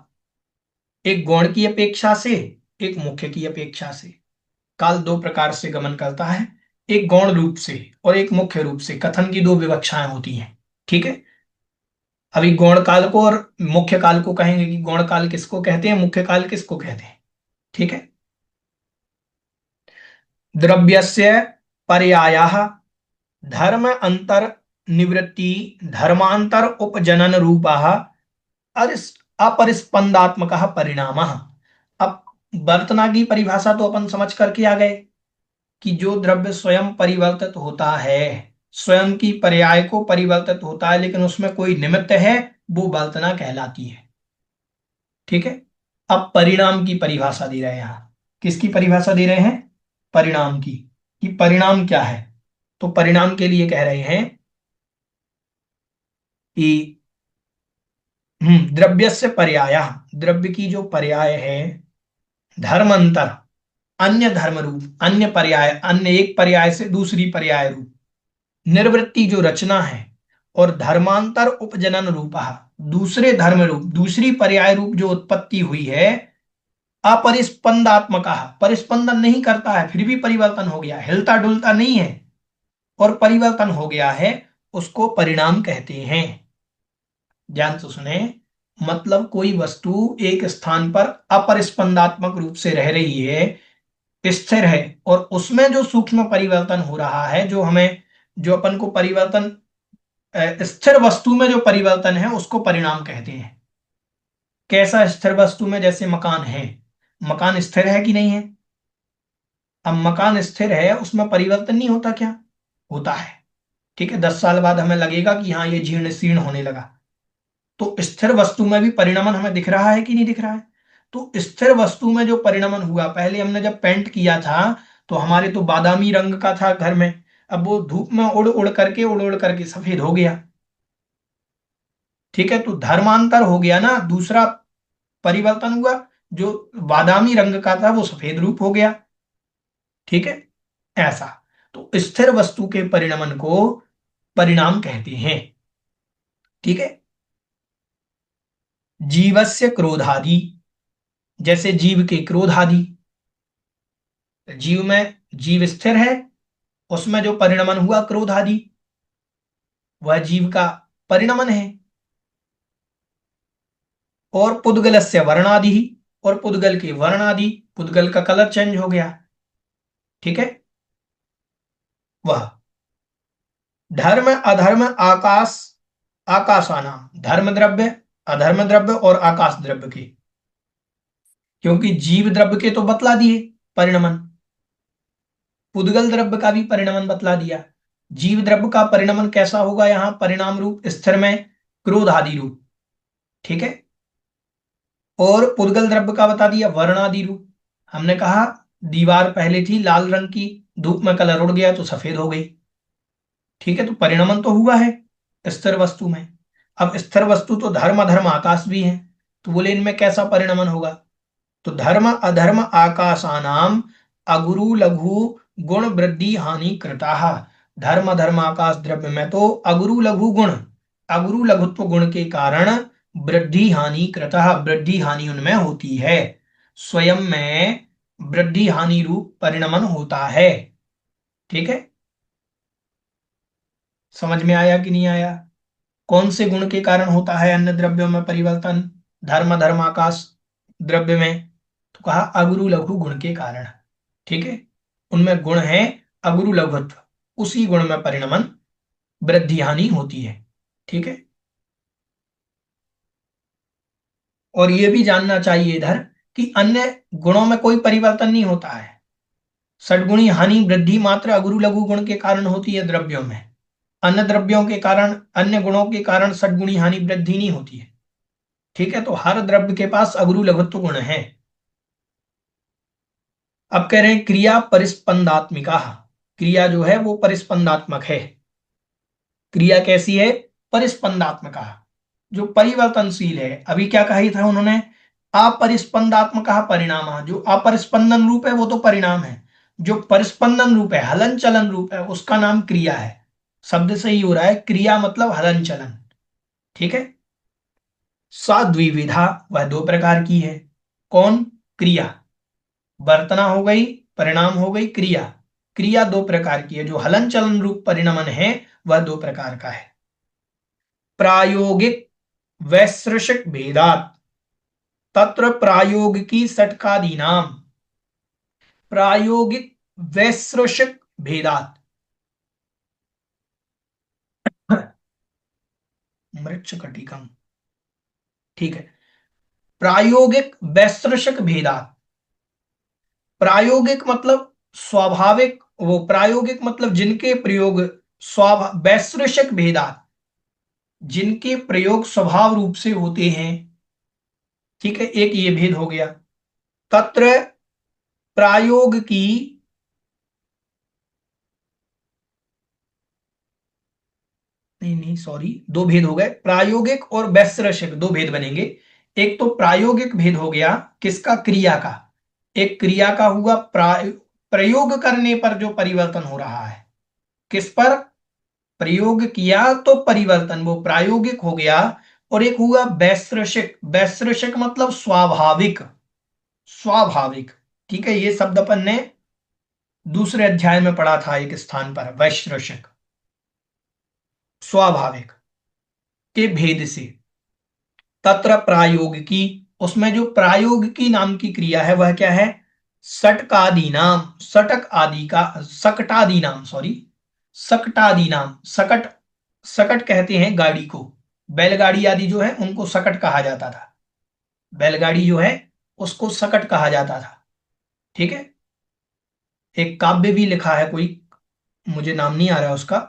Speaker 1: एक गौण की अपेक्षा से, एक मुख्य की अपेक्षा से। काल दो प्रकार से गमन करता है, एक गौण रूप से और एक मुख्य रूप से। कथन की दो विवक्षाएं होती हैं। ठीक है। अभी गौण काल को और मुख्य काल को कहेंगे कि गौण काल किसको कहते हैं, मुख्य काल किसको कहते हैं। ठीक है। द्रव्यस्य पर्यायः धर्म अंतर निवृत्ति धर्मांतर उपजनन रूपः अपरिस्पंदात्मक परिणाम। अब वर्तना की परिभाषा तो अपन समझ करके आ गए कि जो द्रव्य स्वयं परिवर्तित होता है, स्वयं की पर्याय को परिवर्तित होता है, लेकिन उसमें कोई निमित्त है, वो वर्तना कहलाती है। ठीक है। अब परिणाम की परिभाषा दे रहे हैं यहां। किसकी परिभाषा दे रहे हैं? परिणाम की। कि परिणाम क्या है? तो परिणाम के लिए कह रहे हैं कि द्रव्य से पर्याय, द्रव्य की जो पर्याय है, धर्म अंतर, अन्य धर्म रूप, अन्य पर्याय, अन्य एक पर्याय से दूसरी पर्याय रूप, निर्वृत्ति जो रचना है, और धर्मांतर उपजनन रूप, दूसरे धर्म रूप, दूसरी पर्याय रूप जो उत्पत्ति हुई है, अपरिस्पंदात्मक, परिस्पंदन नहीं करता है, फिर भी परिवर्तन हो गया, हिलता डुलता नहीं है और परिवर्तन हो गया है, उसको परिणाम कहते हैं। ध्यान से सुने, मतलब कोई वस्तु एक स्थान पर अपरिस्पंदात्मक रूप से रह रही है, स्थिर है, और उसमें जो सूक्ष्म परिवर्तन हो रहा है, जो हमें, जो अपन को परिवर्तन, स्थिर वस्तु में जो परिवर्तन है उसको परिणाम कहते हैं। कैसा स्थिर वस्तु में? जैसे मकान है, मकान स्थिर है कि नहीं है? अब मकान स्थिर है, उसमें परिवर्तन नहीं होता क्या? होता है। ठीक है, 10 साल बाद हमें लगेगा कि हाँ ये जीर्ण शीर्ण होने लगा। तो स्थिर वस्तु में भी परिणमन हमें दिख रहा है कि नहीं दिख रहा है? तो स्थिर वस्तु में जो परिणमन हुआ, पहले हमने जब पेंट किया था तो हमारे तो बादामी रंग का था घर में, अब वो धूप में उड़ उड़ करके सफेद हो गया। ठीक है, तो धर्मांतर हो गया ना, दूसरा परिवर्तन हुआ, जो बादामी रंग का था वो सफेद रूप हो गया। ठीक है, ऐसा। तो स्थिर वस्तु के परिणमन को परिणाम कहते हैं। ठीक है। जीवस्य क्रोधादि, जैसे जीव के क्रोधादि। जीव में, जीव स्थिर है, उसमें जो परिणमन हुआ क्रोध आदि, वह जीव का परिणमन है। और पुद्गलस्य वर्णादि, और पुद्गल के वर्ण आदि, पुद्गल का कलर चेंज हो गया, ठीक है, वह। धर्म अधर्म आकाश, आकाशानाम, धर्म द्रव्य, अधर्म द्रव्य और आकाश द्रव्य के, क्योंकि जीव द्रव्य के तो बतला दिए परिणमन, पुद्गल द्रव्य का भी परिणमन बतला दिया। जीव द्रव्य का परिणमन कैसा होगा, यहां परिणाम रूप, स्थिर में क्रोध आदि रूप, ठीक है। और पुद्गल द्रव्य का बता दिया वर्ण आदि रूप। हमने कहा दीवार पहले थी लाल रंग की, धूप में कलर उड़ गया तो सफेद हो गई, ठीक है, तो परिणमन तो हुआ है स्थिर वस्तु में। अब स्थिर वस्तु तो धर्म अधर्म आकाश भी है, तो बोले इनमें कैसा परिणमन होगा, तो धर्म अधर्म आकाशानाम अगुरु लघु गुण वृद्धि हानि कृता। धर्म अधर्म आकाश द्रव्य में तो अगुरु लघु गुण, अगुरु लघुत्व गुण के कारण वृद्धि हानि कृता, वृद्धि हानि उनमें होती है, स्वयं में वृद्धि हानि रूप परिणमन होता है, ठीक है। समझ में आया कि नहीं आया? कौन से गुण के कारण होता है अन्य द्रव्यों में परिवर्तन, धर्म धर्म आकाश द्रव्य में, तो कहा अगुरु लघु गुण के कारण, ठीक है, उनमें गुण है अगुरु लघुत्व, उसी गुण में परिणमन वृद्धि हानि होती है, ठीक है। और यह भी जानना चाहिए इधर कि अन्य गुणों में कोई परिवर्तन नहीं होता है, षडगुणी हानि वृद्धि मात्र अगुरु लघु गुण के कारण होती है द्रव्यों में, अन्य द्रव्यों के कारण, अन्य गुणों के कारण षडगुणी हानि वृद्धि नहीं होती है, ठीक है। तो हर द्रव्य के पास अगुरु लघुत्व गुण है। अब कह रहे हैं क्रिया परिस्पंदात्मिका, क्रिया जो है वो परिस्पंदात्मक है। क्रिया कैसी है? परिस्पंदात्मका, जो परिवर्तनशील है। अभी क्या कही था उन्होंने, अपरिस्पंदात्मक परिणाम, जो अपरिस्पंदन रूप है वो तो परिणाम है, जो परिस्पंदन रूप है, हलन चलन रूप है, उसका नाम क्रिया है। शब्द से ही हो रहा है, क्रिया मतलब हलन चलन, ठीक है। द्विविधा, वह दो प्रकार की है। कौन? क्रिया, वर्तना हो गई, परिणाम हो गई, क्रिया। क्रिया दो प्रकार की है, जो हलन चलन रूप परिणमन है वह दो प्रकार का है। प्रायोगिक वैश्रषिक भेदात, तत्र प्रायोगिकी षटकादि नाम, प्रायोगिक वैश्रषिक भेदात, मृच्छकटिकम, ठीक है। प्रायोगिक वैश्रषिक भेदात, प्रायोगिक मतलब स्वाभाविक, वो प्रायोगिक मतलब जिनके प्रयोग वैश्रषिक भेदात, जिनके प्रयोग स्वभाव रूप से होते हैं, ठीक है, एक ये भेद हो गया। तत्र प्रायोग की, नहीं नहीं सॉरी, दो भेद हो गए, प्रायोगिक और वैश्रषिक दो भेद बनेंगे। एक तो प्रायोगिक भेद हो गया किसका? क्रिया का। एक क्रिया का हुआ प्रयोग करने पर जो परिवर्तन हो रहा है, किस पर? प्रयोग किया तो परिवर्तन, वो प्रायोगिक हो गया। और एक हुआ वैश्रषिक, वैश्रषिक मतलब स्वाभाविक, स्वाभाविक, ठीक है। ये शब्द अपन ने दूसरे अध्याय में पढ़ा था एक स्थान पर, वैश्रषिक, स्वाभाविक के भेद से। तत्र प्रायोगिकी, उसमें जो प्रायोगिकी नाम की क्रिया है वह क्या है? सटकादि नाम, सटक आदि का, सकटादि नाम, सॉरी, सकटादि नाम, सकट, सकट कहते हैं गाड़ी को, बैलगाड़ी आदि जो है उनको सकट कहा जाता था, बैलगाड़ी जो है उसको सकट कहा जाता था, ठीक है। एक काव्य भी लिखा है कोई, मुझे नाम नहीं आ रहा उसका,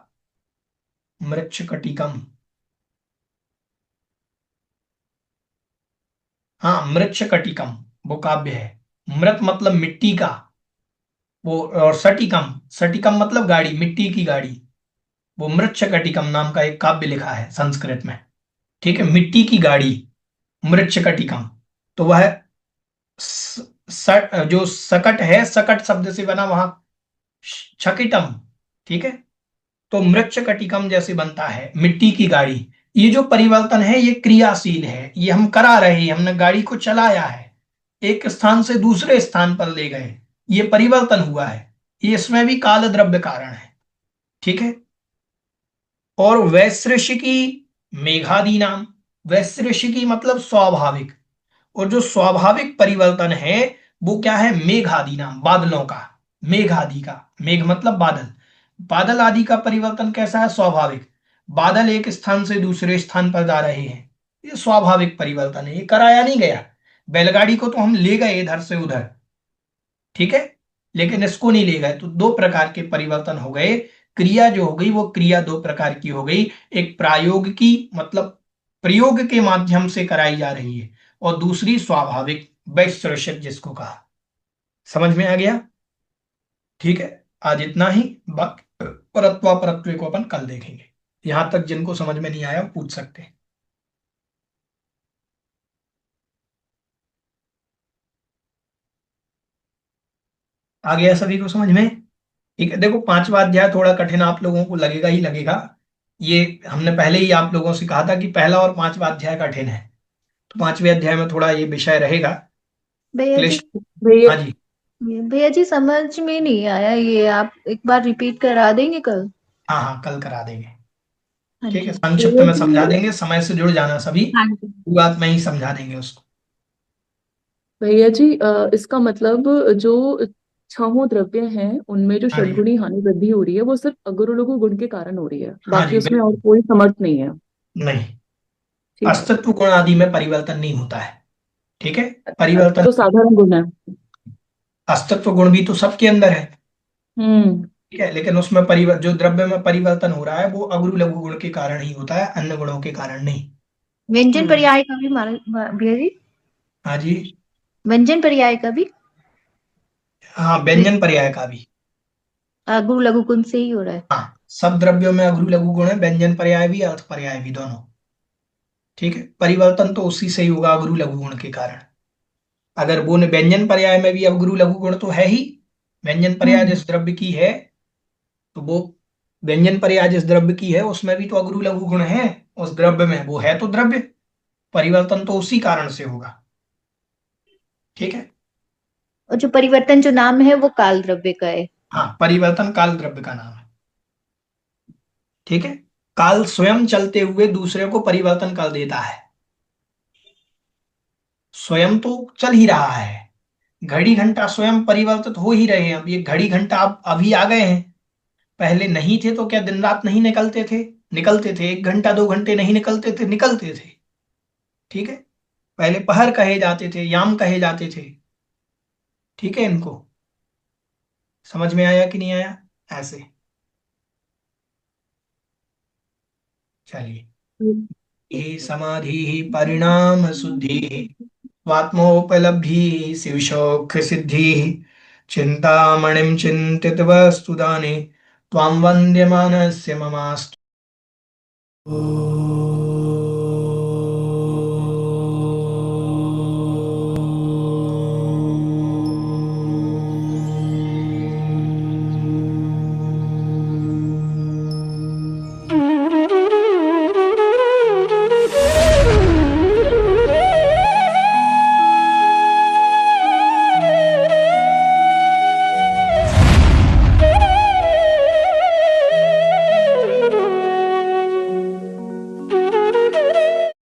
Speaker 1: मृच्छकटिकम, हाँ मृच्छकटिकम, वो काव्य है। मृत मतलब मिट्टी का, वो, और सटिकम, सटिकम मतलब गाड़ी, मिट्टी की गाड़ी, वो मृच्छकटिकम नाम का एक काव्य लिखा है संस्कृत में, ठीक है, मिट्टी की गाड़ी, मृच्छकटिकम। तो वह जो सकट है, सकट शब्द से बना वहां छकिटम, ठीक है। तो मृच्छकटिकम जैसे बनता है मिट्टी की गाड़ी, ये जो परिवर्तन है ये क्रियाशील है, ये हम करा रहे हैं, हमने गाड़ी को चलाया है, एक स्थान से दूसरे स्थान पर ले गए, ये परिवर्तन हुआ है, ये इसमें भी काल द्रव्य कारण है। ठीक है। और वैश्रेषिकी मेघादि नाम, वैश्रेषिकी मतलब स्वाभाविक, और जो स्वाभाविक परिवर्तन है वो क्या है, मेघ आदि नाम, बादलों का, मेघ आदि का, मेघ मतलब बादल, बादल आदि का परिवर्तन कैसा है, स्वाभाविक, बादल एक स्थान से दूसरे स्थान पर जा रहे हैं, ये स्वाभाविक परिवर्तन है, ये कराया नहीं गया। बैलगाड़ी को तो हम ले गए इधर से उधर, ठीक है, लेकिन इसको नहीं ले गए, तो दो प्रकार के परिवर्तन हो गए। क्रिया जो हो गई वो क्रिया दो प्रकार की हो गई, एक प्रायोगिकी मतलब प्रयोग के माध्यम से कराई जा रही है, और दूसरी स्वाभाविक वैश्लेषिक जिसको कहा। समझ में आ गया? ठीक है, आज इतना ही, बाकी परत्वा परत्व को अपन कल देखेंगे। यहां तक जिनको समझ में नहीं आया पूछ सकते हैं। आ गया सभी को समझ में? ठीक है, देखो पांचवा अध्याय थोड़ा कठिन आप लोगों को लगेगा ही लगेगा, ये हमने पहले ही आप लोगों से कहा था कि पहला और पांचवा अध्याय कठिन है, तो पांचवे अध्याय में थोड़ा ये विषय रहेगा
Speaker 3: भैया जी,
Speaker 1: क्लिष्ट।
Speaker 2: भैया
Speaker 1: हाँ जी,
Speaker 3: भैया जी समझ में नहीं आया, ये आप एक बार रिपीट करा देंगे कल?
Speaker 1: हाँ हाँ कल करा देंगे।
Speaker 3: हाँ
Speaker 1: ठीक है,
Speaker 3: जी।
Speaker 1: संक्षिप्त
Speaker 2: भैया
Speaker 1: में समझा
Speaker 2: जी
Speaker 1: देंगे, समय से जुड़ जाना सभी,
Speaker 3: हाँ जी।
Speaker 1: शुरुआत में ही समझा देंगे उसको।
Speaker 2: भैया जी इसका मतलब जो छहों द्रव्य हैं उनमें जो
Speaker 1: हाँ जी,
Speaker 2: षडगुणी हानि वृद्धि हो रही है वो सिर्फ अगुरु लघु गुण के कारण हो रही है,
Speaker 1: हाँ
Speaker 2: बाकी
Speaker 1: जी
Speaker 2: उसमें और
Speaker 1: बिल्कुल,
Speaker 2: कोई समर्थ नहीं है।
Speaker 1: नहीं,
Speaker 2: ठीक है।
Speaker 1: अस्तित्व गुण आदि में परिवर्तन नहीं होता है। ठीक है,
Speaker 2: अच्छा,
Speaker 1: परिवर्तन,
Speaker 2: जो साधारण गुण है।
Speaker 1: अस्तित्व गुण भी तो सबके अंदर है,
Speaker 2: हम्म।
Speaker 1: ठीक है, लेकिन उसमें जो द्रव्य में परिवर्तन हो रहा है वो अगुरु लघु गुण के कारण ही होता है, अन्य गुणों के कारण नहीं।
Speaker 3: व्यंजन
Speaker 2: हम्म।
Speaker 3: पर्याय का भी भैया जी,
Speaker 1: हाँ जी,
Speaker 3: व्यंजन पर्याय का भी
Speaker 1: हाँ व्यंजन पर्याय का भी,
Speaker 3: गुरु लघु कुंज से ही हो रहा है।
Speaker 1: हाँ सब द्रव्यों में अगुरु लघु गुण है, व्यंजन पर्याय भी अर्थ पर्याय भी दोनों। ठीक है, परिवर्तन तो उसी से ही होगा अगुरु लघु गुण के कारण। अगर वो व्यंजन पर्याय में भी अवगुरु लघु गुण तो है ही, व्यंजन पर्याय
Speaker 3: हम्म।
Speaker 1: जिस द्रव्य की है, तो वो व्यंजन पर्याय जिस द्रव्य की है उसमें भी तो अगुरु लघु गुण है, उस द्रव्य में, वो है तो द्रव्य, परिवर्तन तो उसी कारण से होगा। ठीक है,
Speaker 3: और जो परिवर्तन जो नाम है वो काल द्रव्य का है।
Speaker 1: हाँ परिवर्तन काल द्रव्य का नाम है। ठीक है, काल स्वयं चलते हुए दूसरे को परिवर्तन कर देता है, स्वयं तो चल ही रहा है, घड़ी घंटा स्वयं परिवर्तित हो ही रहे हैं। अब ये घड़ी घंटा अब अभी आ गए हैं, पहले नहीं थे तो क्या दिन रात नहीं निकलते थे, निकलते थे, एक घंटा दो घंटे नहीं निकलते थे, निकलते थे। ठीक है, पहले पहर कहे जाते थे, याम कहे जाते थे। ठीक है, इनको समझ में आया कि नहीं आया? ऐसे, चलिए, ये समाधि परिणाम शुद्धि स्वात्मोपलब्धि शिवशोक सिद्धि चिंतामणिं चिंतित वस्तुदाने त्वां वन्द्यमानस्य ममास्तु।